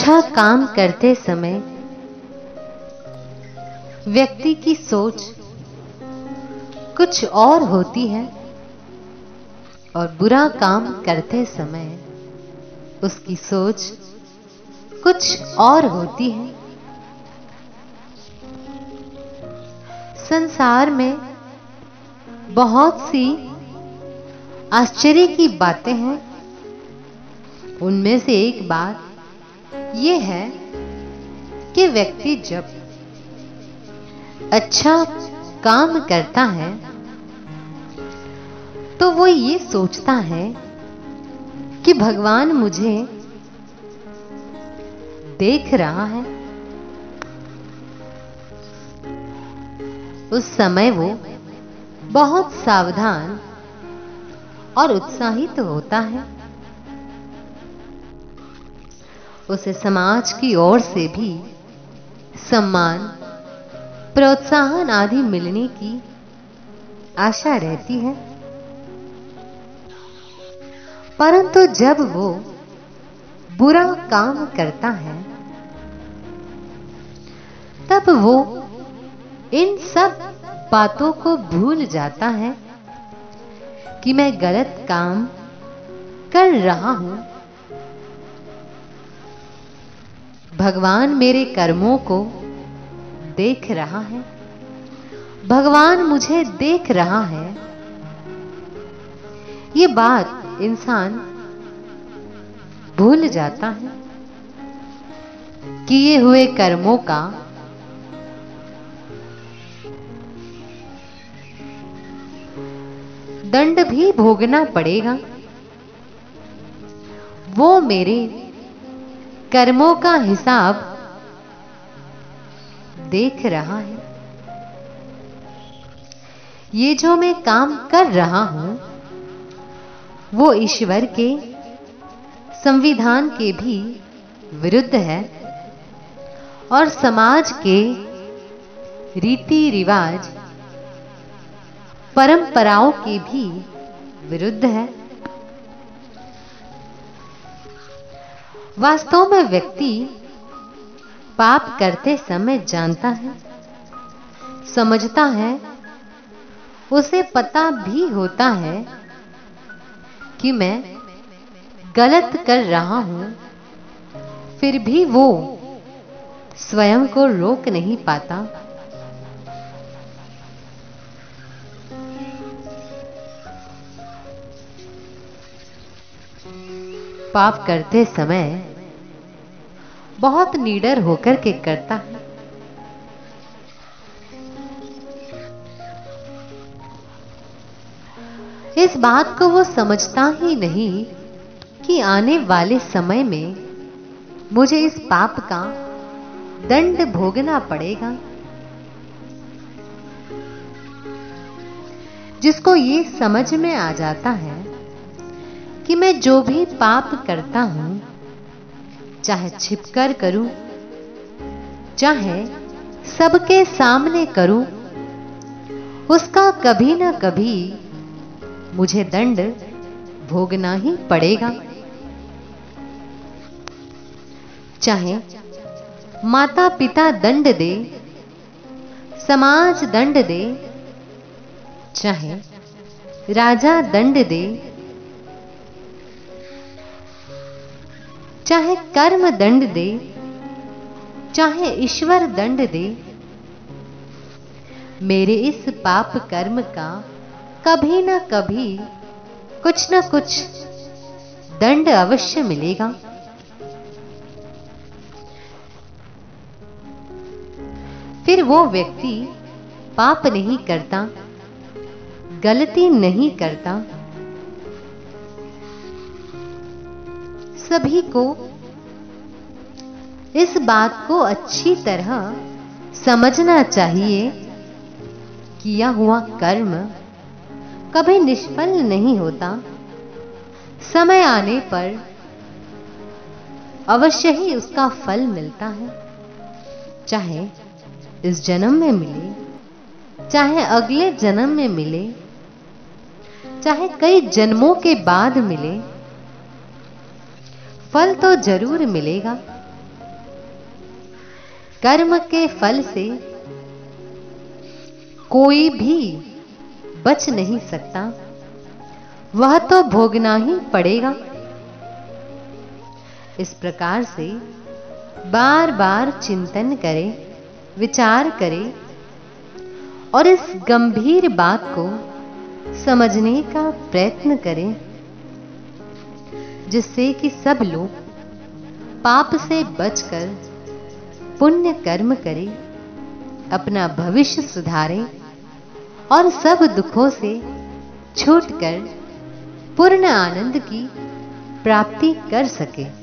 अच्छा काम करते समय व्यक्ति की सोच कुछ और होती है और बुरा काम करते समय उसकी सोच कुछ और होती है। संसार में बहुत सी आश्चर्य की बातें हैं। उनमें से एक बात यह है कि व्यक्ति जब अच्छा काम करता है तो वो ये सोचता है कि भगवान मुझे देख रहा है। उस समय वो बहुत सावधान और उत्साहित होता है। उसे समाज की ओर से भी सम्मान, प्रोत्साहन आदि मिलने की आशा रहती है। परंतु जब वो बुरा काम करता है तब वो इन सब बातों को भूल जाता है कि मैं गलत काम कर रहा हूं। भगवान मेरे कर्मों को देख रहा है, भगवान मुझे देख रहा है। ये बात इंसान भूल जाता है। किए हुए कर्मों का दंड भी भोगना पड़ेगा। वो मेरे कर्मों का हिसाब देख रहा है। ये जो मैं काम कर रहा हूं वो ईश्वर के संविधान के भी विरुद्ध है और समाज के रीति रिवाज, परंपराओं के भी विरुद्ध है। वास्तव में व्यक्ति पाप करते समय जानता है, समझता है, उसे पता भी होता है कि मैं गलत कर रहा हूं, फिर भी वो स्वयं को रोक नहीं पाता। पाप करते समय बहुत निडर होकर के करता है। इस बात को वो समझता ही नहीं कि आने वाले समय में मुझे इस पाप का दंड भोगना पड़ेगा। जिसको ये समझ में आ जाता है कि मैं जो भी पाप करता हूं, चाहे छिपकर करूं, चाहे सबके सामने करूं, उसका कभी ना कभी मुझे दंड भोगना ही पड़ेगा। चाहे माता पिता दंड दे, समाज दंड दे, चाहे राजा दंड दे, चाहे कर्म दंड दे, चाहे ईश्वर दंड दे, मेरे इस पाप कर्म का कभी ना कभी कुछ ना कुछ दंड अवश्य मिलेगा। फिर वो व्यक्ति पाप नहीं करता, गलती नहीं करता। सभी को इस बात को अच्छी तरह समझना चाहिए, किया हुआ कर्म कभी निष्फल नहीं होता। समय आने पर अवश्य ही उसका फल मिलता है, चाहे इस जन्म में मिले, चाहे अगले जन्म में मिले, चाहे कई जन्मों के बाद मिले, फल तो जरूर मिलेगा। कर्म के फल से कोई भी बच नहीं सकता, वह तो भोगना ही पड़ेगा। इस प्रकार से बार बार चिंतन करें, विचार करें और इस गंभीर बात को समझने का प्रयत्न करें, जिससे कि सब लोग पाप से बचकर पुण्य कर्म करें, अपना भविष्य सुधारें और सब दुखों से छूटकर पूर्ण आनंद की प्राप्ति कर सके।